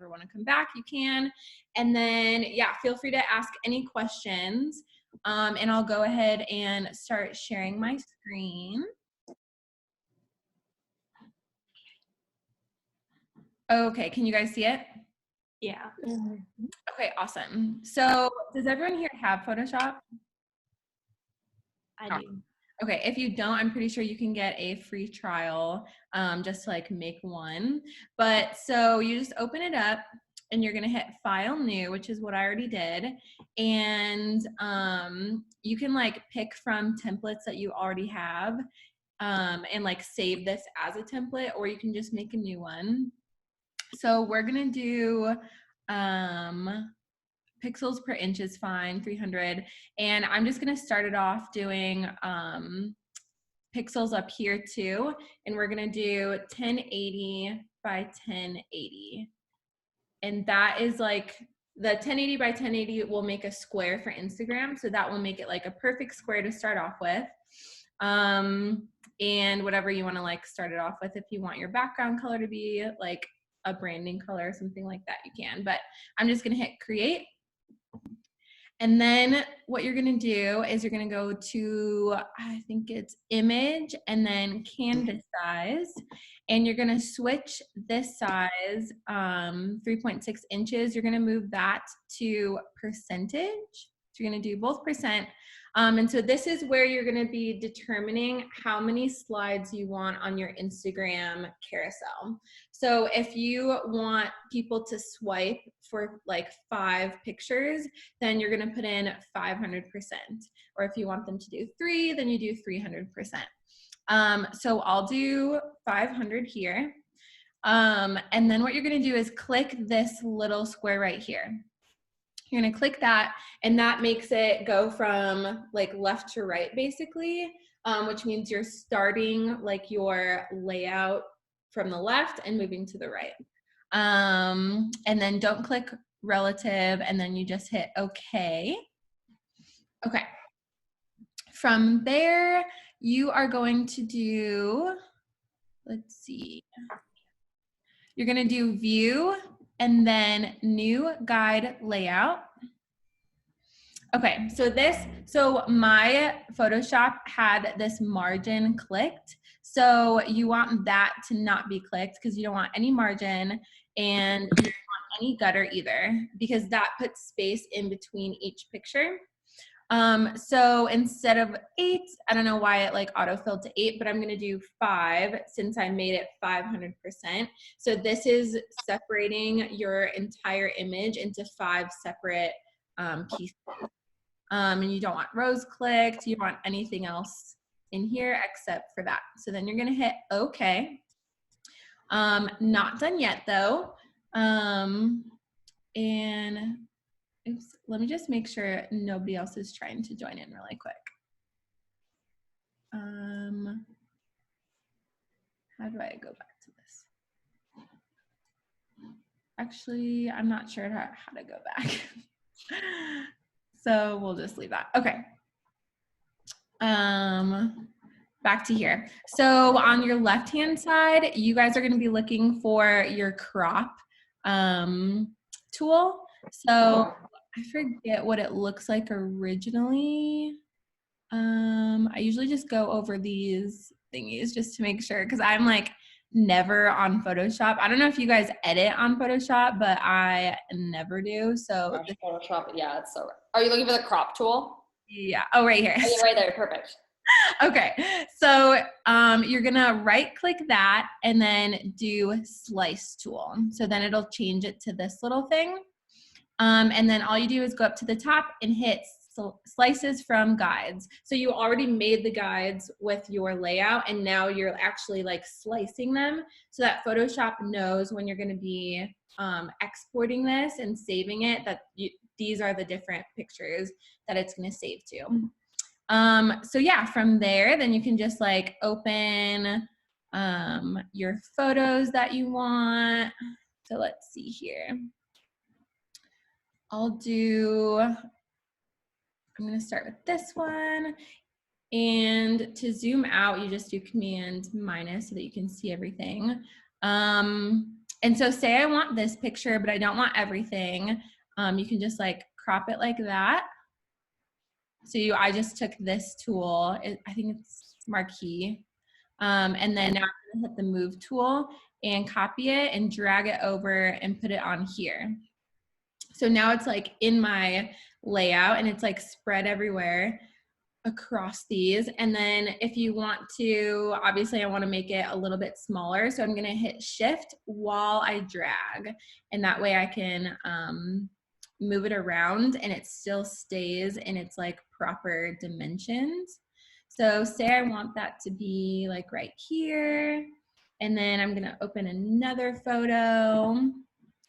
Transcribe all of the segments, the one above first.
ever want to come back, you can. And then, yeah, feel free to ask any questions. And I'll go ahead and start sharing my screen. Okay, can you guys see it? Yeah. Okay, awesome. So does everyone here have Photoshop? I do. Okay, if you don't, I'm pretty sure you can get a free trial, just to like make one. But so you just open it up and you're gonna hit File New, which is what I already did. And you can like pick from templates that you already have and like save this as a template, or you can just make a new one. So we're gonna do pixels per inch is fine, 300. And I'm just gonna start it off doing pixels up here too. And we're gonna do 1080 by 1080. And that is like, the 1080 by 1080 will make a square for Instagram. So that will make it like a perfect square to start off with. And whatever you wanna like start it off with, if you want your background color to be like a branding color or something like that, you can. But I'm just gonna hit create. And then what you're gonna do is you're gonna go to, I think it's image and then canvas size. And you're gonna switch this size, 3.6 inches. You're gonna move that to percentage. So you're gonna do both percent. And so this is where you're gonna be determining how many slides you want on your Instagram carousel. So if you want people to swipe for like 5 pictures, then you're gonna put in 500%. Or if you want them to do 3, then you do 300%. So I'll do 500 here. And then what you're gonna do is click this little square right here. You're gonna click that, and that makes it go from like left to right basically, which means you're starting like your layout from the left and moving to the right. And then don't click relative, and then you just hit OK. Okay. From there, you are going to do, let's see, you're gonna do view and then new guide layout. Okay, so my Photoshop had this margin clicked. So you want that to not be clicked because you don't want any margin, and you don't want any gutter either, because that puts space in between each picture. So instead of 8, I don't know why it like autofilled to 8, but I'm gonna do 5 since I made it 500%. So this is separating your entire image into 5 separate pieces. And you don't want rows clicked, you don't want anything else in here except for that. So then you're gonna hit OK. Not done yet though. And oops, let me just make sure nobody else is trying to join in really quick. How do I go back to this? Actually, I'm not sure how to go back. So we'll just leave that. Okay. Back to here. So on your left-hand side, you guys are going to be looking for your crop tool. So I forget what it looks like originally. I usually just go over these thingies just to make sure, because I'm like never on Photoshop. I don't know if you guys edit on Photoshop, but I never do. So Photoshop, yeah, it's so. Are you looking for the crop tool? Yeah. Oh, right here. Oh, yeah, right there. Perfect. Okay. So you're gonna right click that and then do slice tool. So then it'll change it to this little thing. And then all you do is go up to the top and hit slices from guides. So you already made the guides with your layout, and now you're actually like slicing them so that Photoshop knows when you're gonna be exporting this and saving it, that these are the different pictures that it's gonna save to. So yeah, from there, then you can just like open your photos that you want. So let's see here. I'm gonna start with this one. And to zoom out, you just do Command- so that you can see everything. And And so say I want this picture, but I don't want everything. You can just like crop it like that. So I just took this tool. I think it's Marquee. And then now I'm gonna hit the move tool and copy it and drag it over and put it on here. So now it's like in my layout and it's like spread everywhere across these. And then if you want to, obviously I want to make it a little bit smaller. So I'm going to hit shift while I drag. And that way I can move it around and it still stays in its like proper dimensions. So say I want that to be like right here. And then I'm going to open another photo.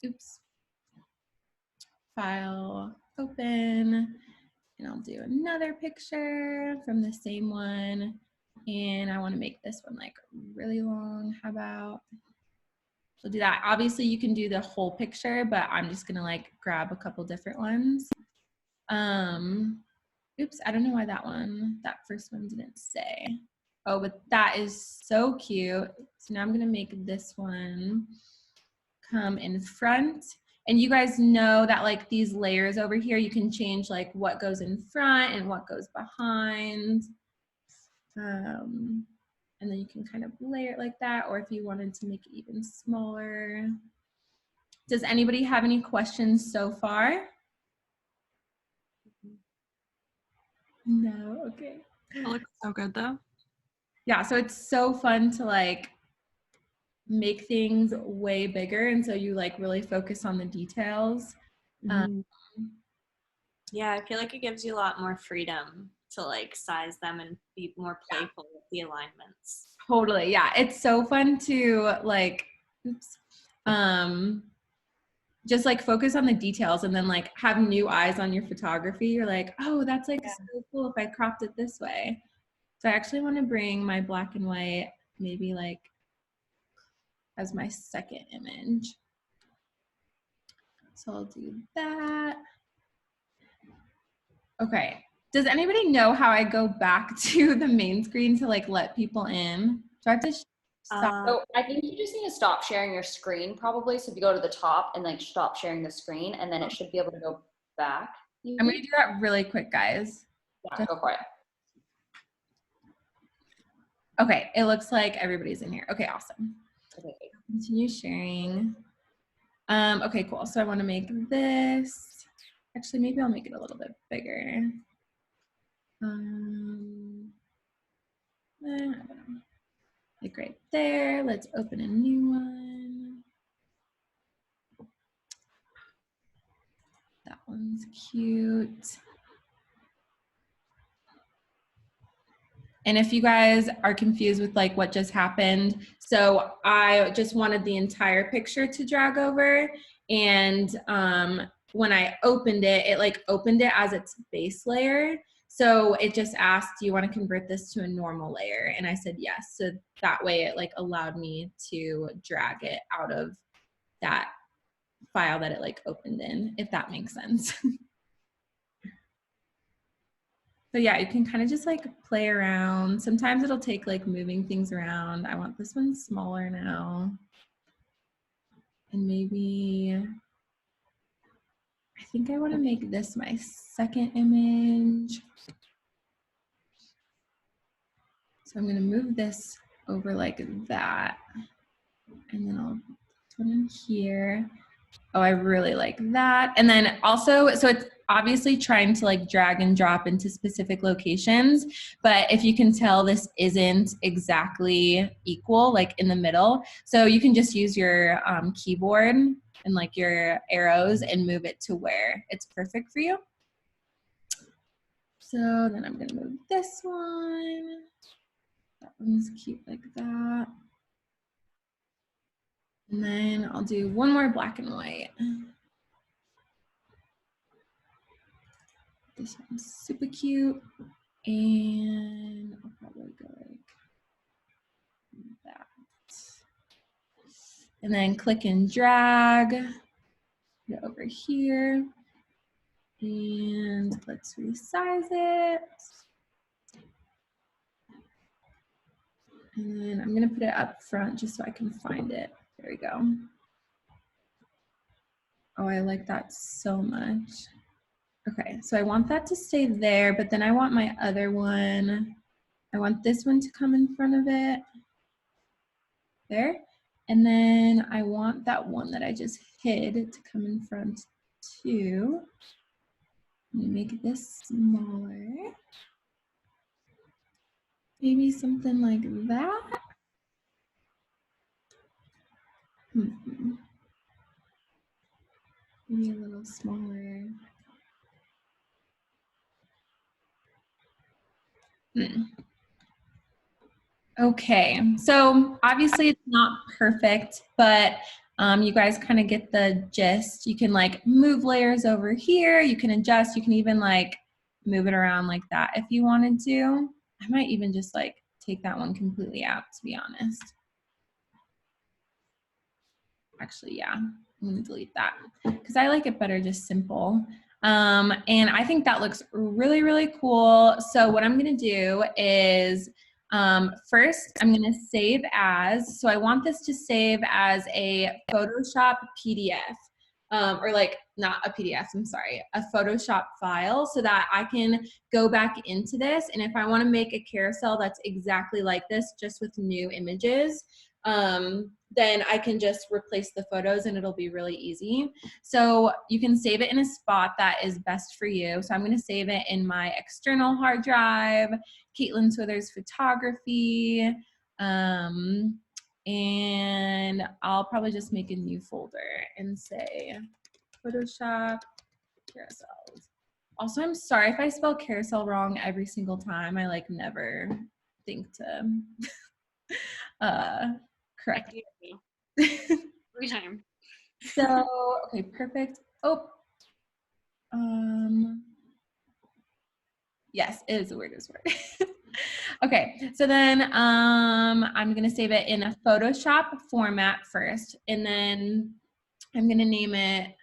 Oops. File, open. And I'll do another picture from the same one. And I want to make this one like really long. How about, so do that. Obviously you can do the whole picture, but I'm just going to like grab a couple different ones. Oops, I don't know why that first one didn't say. Oh, but that is so cute. So now I'm going to make this one come in front. And you guys know that like these layers over here, you can change like what goes in front and what goes behind. And then you can kind of layer it like that, or if you wanted to make it even smaller. Does anybody have any questions so far? No, okay. It looks so good though. Yeah, so it's so fun to like make things way bigger, and so you like really focus on the details. Yeah, I feel like it gives you a lot more freedom to like size them and be more playful with the alignments. Totally, yeah. It's so fun to like, oops, just like focus on the details and then like have new eyes on your photography. You're like, oh, that's like so cool if I cropped it this way. So I actually want to bring my black and white maybe like as my second image. So I'll do that. Okay. Does anybody know how I go back to the main screen to like let people in? Do I have to stop? So I think you just need to stop sharing your screen probably. So if you go to the top and like stop sharing the screen, and then it should be able to go back. I'm going to do that really quick, guys. Yeah, go for it. Okay, it looks like everybody's in here. Okay, awesome. Okay. Continue sharing. Okay, cool. So I want to make this. Actually, maybe I'll make it a little bit bigger. I don't know. Like right there. Let's open a new one. That one's cute. And if you guys are confused with like what just happened, so I just wanted the entire picture to drag over, and when I opened it, it like opened it as its base layer. So it just asked, do you want to convert this to a normal layer? And I said yes. So that way it like allowed me to drag it out of that file that it like opened in, if that makes sense. So yeah, you can kind of just like play around. Sometimes it'll take like moving things around. I want this one smaller now. And maybe, I think I want to make this my second image. So I'm going to move this over like that. And then I'll put it in here. Oh, I really like that. And then also, so it's obviously trying to like drag and drop into specific locations, but if you can tell, this isn't exactly equal, like in the middle. So you can just use your keyboard and like your arrows and move it to where it's perfect for you. So then I'm gonna move this one. That one's cute like that. And then I'll do one more black and white. This one's super cute. And I'll probably go like that. And then click and drag. Go over here. And let's resize it. And then I'm gonna put it up front just so I can find it. There we go. Oh, I like that so much. Okay, so I want that to stay there, but then I want my other one. I want this one to come in front of it. There. And then I want that one that I just hid to come in front too. Let me make this smaller. Maybe something like that. Maybe a little smaller. Okay, so obviously it's not perfect, but you guys kind of get the gist. You can like move layers over here. You can adjust. You can even like move it around like that if you wanted to. I might even just like take that one completely out, to be honest. Actually, yeah, I'm gonna delete that because I like it better just simple. And I think that looks really, really cool. So what I'm gonna do is first I'm gonna save as, so I want this to save as a Photoshop PDF. Or like not a PDF, I'm sorry, a Photoshop file so that I can go back into this. And if I wanna make a carousel that's exactly like this, just with new images, then I can just replace the photos and it'll be really easy. So you can save it in a spot that is best for you. So I'm gonna save it in my external hard drive, Caitlin Swithers Photography, and I'll probably just make a new folder and say Photoshop carousels. Also, I'm sorry if I spell carousel wrong every single time. I like never think to correct. Every time. So, okay, perfect. Oh, yes, it is a word, is word. Okay, so then I'm gonna save it in a Photoshop format first, and then I'm gonna name it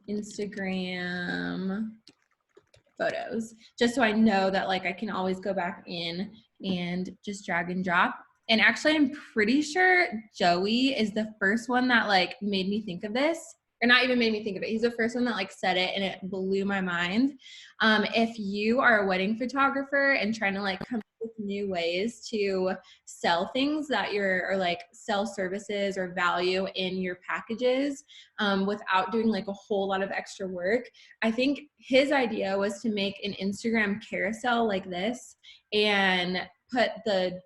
Instagram photos, just so I know that like I can always go back in and just drag and drop. And actually, I'm pretty sure Joey is the first one that like made me think of this, or not even made me think of it. He's the first one that like said it, and it blew my mind. If you are a wedding photographer and trying to like come up with new ways to sell things that you're, or like sell services or value in your packages, without doing like a whole lot of extra work, I think his idea was to make an Instagram carousel like this and put the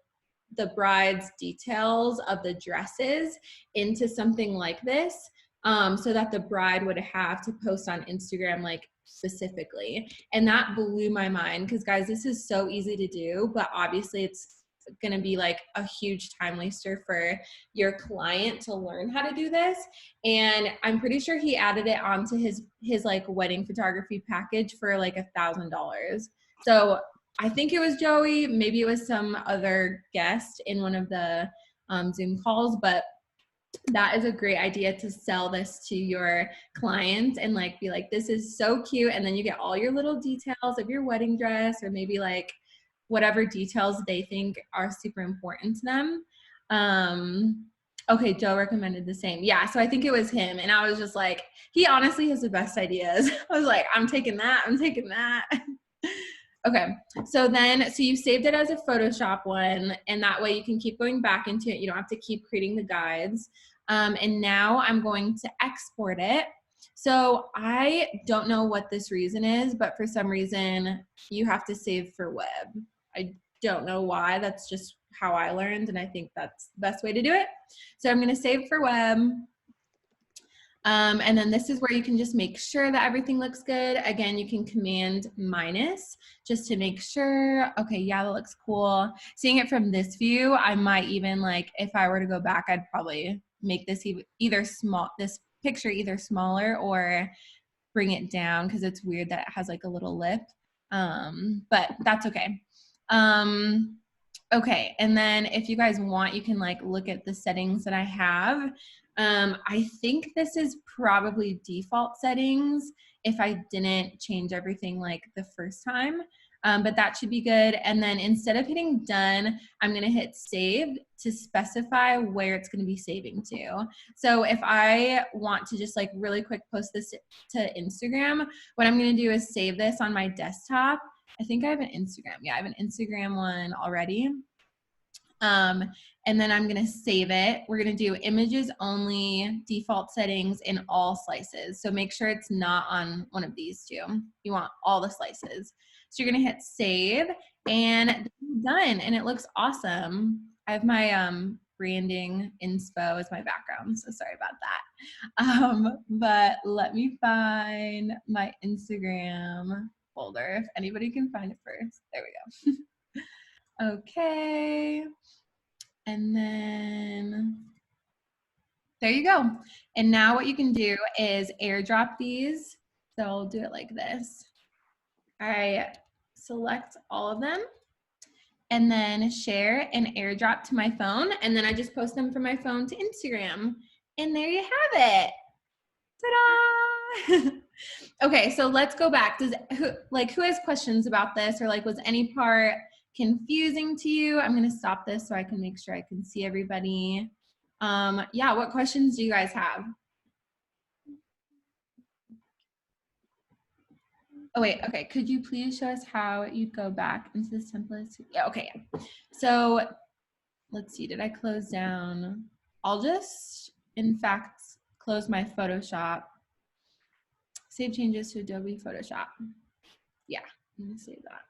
bride's details of the dresses into something like this, so that the bride would have to post on Instagram like specifically. And that blew my mind because guys, this is so easy to do, but obviously it's going to be like a huge time waster for your client to learn how to do this. And I'm pretty sure he added it onto his like wedding photography package for like $1,000. So I think it was Joey, maybe it was some other guest in one of the Zoom calls, but that is a great idea to sell this to your client and like be like, this is so cute. And then you get all your little details of your wedding dress, or maybe like whatever details they think are super important to them. Okay, Joe recommended the same. Yeah, so I think it was him. And I was just like, he honestly has the best ideas. I was like, I'm taking that. Okay, so you saved it as a Photoshop one, and that way you can keep going back into it. You don't have to keep creating the guides. And now I'm going to export it. So I don't know what this reason is, but for some reason you have to save for web. I don't know why. That's just how I learned, and I think that's the best way to do it. So I'm gonna save for web. And then this is where you can just make sure that everything looks good. Again, you can command minus just to make sure, okay, yeah, that looks cool. Seeing it from this view, I might even like, if I were to go back, I'd probably make this either small, this picture either smaller or bring it down because it's weird that it has like a little lip. But that's okay. Okay, and then if you guys want, you can like look at the settings that I have. I think this is probably default settings if I didn't change everything like the first time. but that should be good. And then instead of hitting done, I'm going to hit save to specify where it's going to be saving to. So if I want to just like really quick post this to Instagram, what I'm going to do is save this on my desktop. I think I have an Instagram. Yeah, I have an Instagram one already. And then I'm going to save it. We're going to do images only, default settings in all slices. So make sure it's not on one of these two. You want all the slices. So you're going to hit save and done. And it looks awesome. I have my branding inspo as my background. So sorry about that. But let me find my Instagram folder. If anybody can find it first. There we go. Okay. And then there you go. And now what you can do is airdrop these. So I'll do it like this. I select all of them and then share and airdrop to my phone. And then I just post them from my phone to Instagram. And there you have it. Ta-da! Okay, so let's go back. Who has questions about this, or like was any part confusing to you? I'm going to stop this so I can make sure I can see everybody. Yeah, what questions do you guys have? Oh wait, okay. Could you please show us how you'd go back into this template? Yeah, okay. Yeah. So let's see, did I close down? I'll just, in fact, close my Photoshop. Save changes to Adobe Photoshop. Yeah, I'm gonna save that.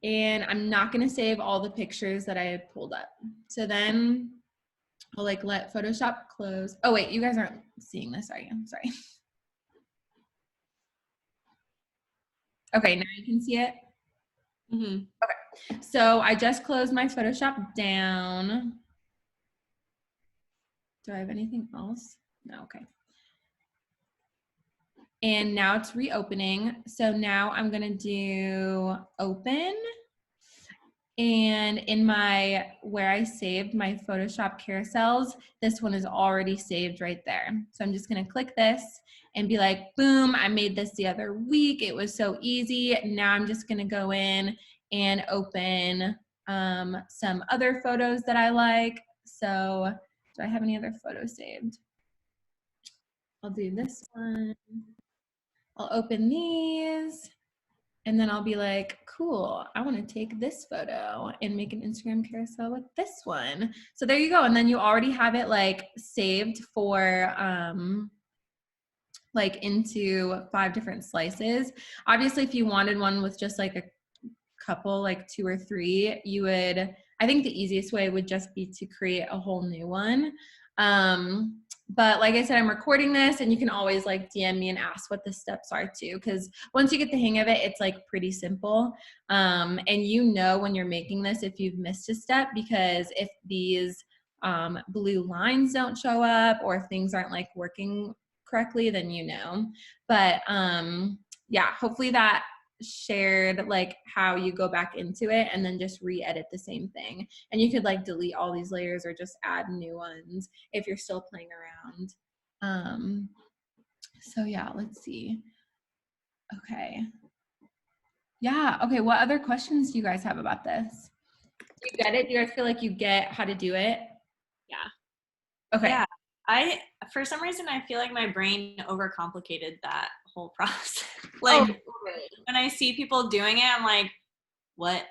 And I'm not gonna save all the pictures that I pulled up. So then I'll like let Photoshop close. Oh wait, you guys aren't seeing this, are you? Sorry. Okay, now you can see it. Mm-hmm. Okay, so I just closed my Photoshop down. Do I have anything else? No, okay. And now it's reopening. So now I'm gonna do open. And in my, where I saved my Photoshop carousels, this one is already saved right there. So I'm just gonna click this and be like, boom, I made this the other week. It was so easy. Now I'm just gonna go in and open some other photos that I like. So do I have any other photos saved? I'll do this one. I'll open these. And then I'll be like, cool, I want to take this photo and make an Instagram carousel with this one. So there you go. And then you already have it like saved for like into 5 different slices. Obviously, if you wanted one with just like a couple, like 2 or 3, you would, I think the easiest way would just be to create a whole new one. But like I said, I'm recording this and you can always like DM me and ask what the steps are too. Cause once you get the hang of it, it's like pretty simple. And you know when you're making this if you've missed a step, because if these blue lines don't show up or if things aren't like working correctly, then you know. But yeah, hopefully that shared like how you go back into it and then just re-edit the same thing. And you could like delete all these layers or just add new ones if you're still playing around. So yeah, let's see. Okay. Yeah, okay, what other questions do you guys have about this? Do you get it? Do you guys feel like you get how to do it? Yeah. Okay. Yeah. For some reason, I feel like my brain overcomplicated that whole process. Like when I see people doing it, I'm like, what?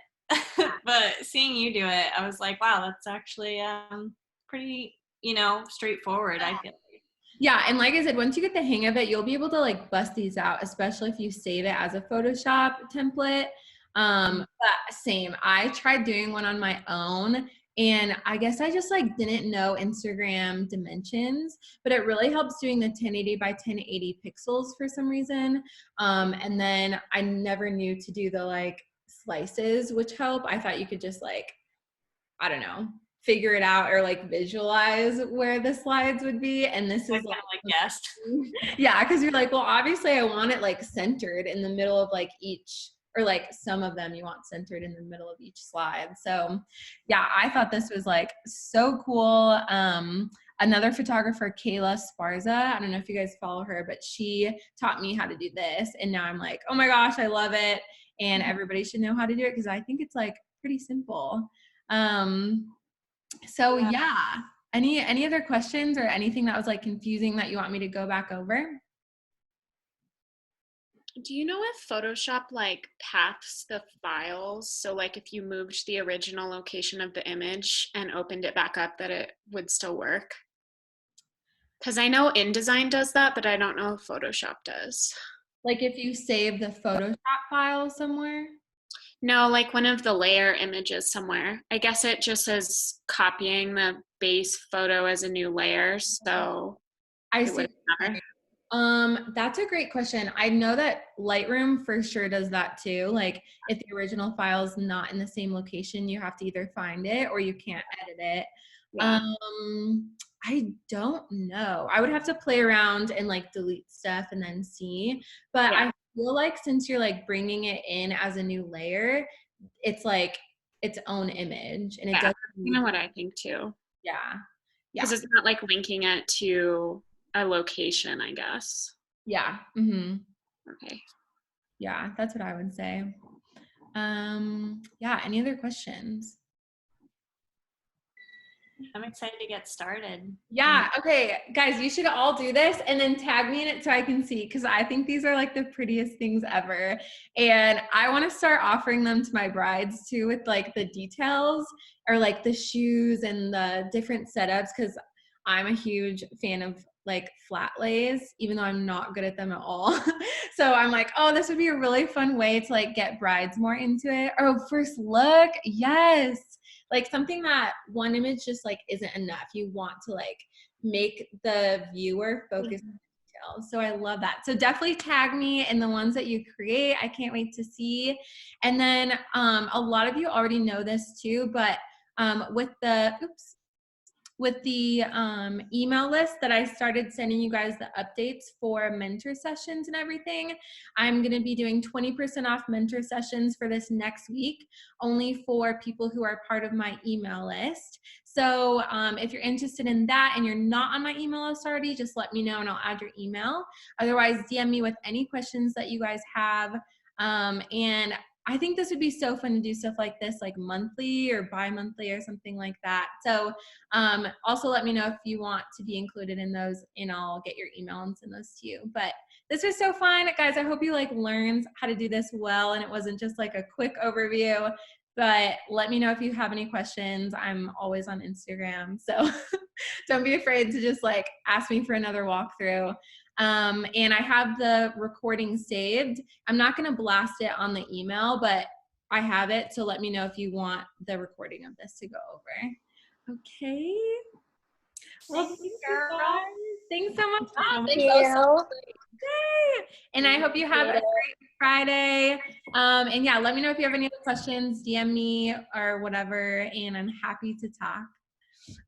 But seeing you do it, I was like, wow, that's actually pretty, straightforward. I feel like. Yeah, and like I said, once you get the hang of it, you'll be able to like bust these out, especially if you save it as a Photoshop template. But same, I tried doing one on my own, and I guess I just like didn't know Instagram dimensions, but it really helps doing the 1080 by 1080 pixels for some reason. And then I never knew to do the like slices, which help. I thought you could just like, I don't know, figure it out or like visualize where the slides would be. And this is like guessed. Yeah, because you're like, well, obviously I want it like centered in the middle of like each, or like some of them you want centered in the middle of each slide. So yeah, I thought this was like so cool. Another photographer, Kayla Sparza, I don't know if you guys follow her, but she taught me how to do this. And now I'm like, oh my gosh, I love it. and everybody should know how to do it because I think it's like pretty simple. So yeah, any other questions or anything that was like confusing that you want me to go back over? Do you know if Photoshop like paths the files? So like if you moved the original location of the image and opened it back up, that it would still work? Because I know InDesign does that, but I don't know if Photoshop does. Like if you save the Photoshop file somewhere? No, like one of the layer images somewhere. I guess it just says copying the base photo as a new layer, so I it see. wouldn't matter. That's a great question. I know that Lightroom for sure does that too. Like if the original file is not in the same location, you have to either find it or you can't edit it. Yeah. I don't know. I would have to play around and like delete stuff and then see. But Yeah. I feel like since you're like bringing it in as a new layer, it's like its own image and it Yeah, doesn't. you know what I think too. Yeah. Yeah. Because it's not like linking it to a location, I guess. Yeah. Mm-hmm. Okay. Yeah, that's what I would say. Yeah, any other questions? I'm excited to get started. Yeah, okay, guys, you should all do this and then tag me in it so I can see because I think these are like the prettiest things ever. And I want to start offering them to my brides too with like the details or like the shoes and the different setups because I'm a huge fan of like flat lays, even though I'm not good at them at all. So I'm like, oh, this would be a really fun way to like get brides more into it. Oh, first look, yes. Like something that one image just like isn't enough. You want to like make the viewer focus on details. So I love that. So definitely tag me in the ones that you create. I can't wait to see. And then a lot of you already know this too, but with the email list that I started sending you guys the updates for mentor sessions and everything, I'm going to be doing 20% off mentor sessions for this next week, only for people who are part of my email list. So if you're interested in that and you're not on my email list already, just let me know and I'll add your email. Otherwise, DM me with any questions that you guys have. And I think this would be so fun to do stuff like this, like monthly or bi-monthly or something like that. So also let me know if you want to be included in those and I'll get your email and send those to you. But this was so fun, guys. I hope you like learned how to do this well and it wasn't just like a quick overview. But let me know if you have any questions. I'm always on Instagram, so don't be afraid to just like ask me for another walkthrough. And I have the recording saved. I'm not going to blast it on the email, but I have it. So let me know if you want the recording of this to go over. Okay. Well, Thank you, guys. girl. Thanks so much. Thank you. Yay. And I hope you have a great Friday. And yeah, let me know if you have any other questions, DM me or whatever, and I'm happy to talk.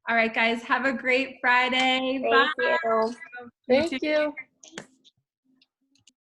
All right, guys, have a great Friday. Thank Bye. you. Thank you.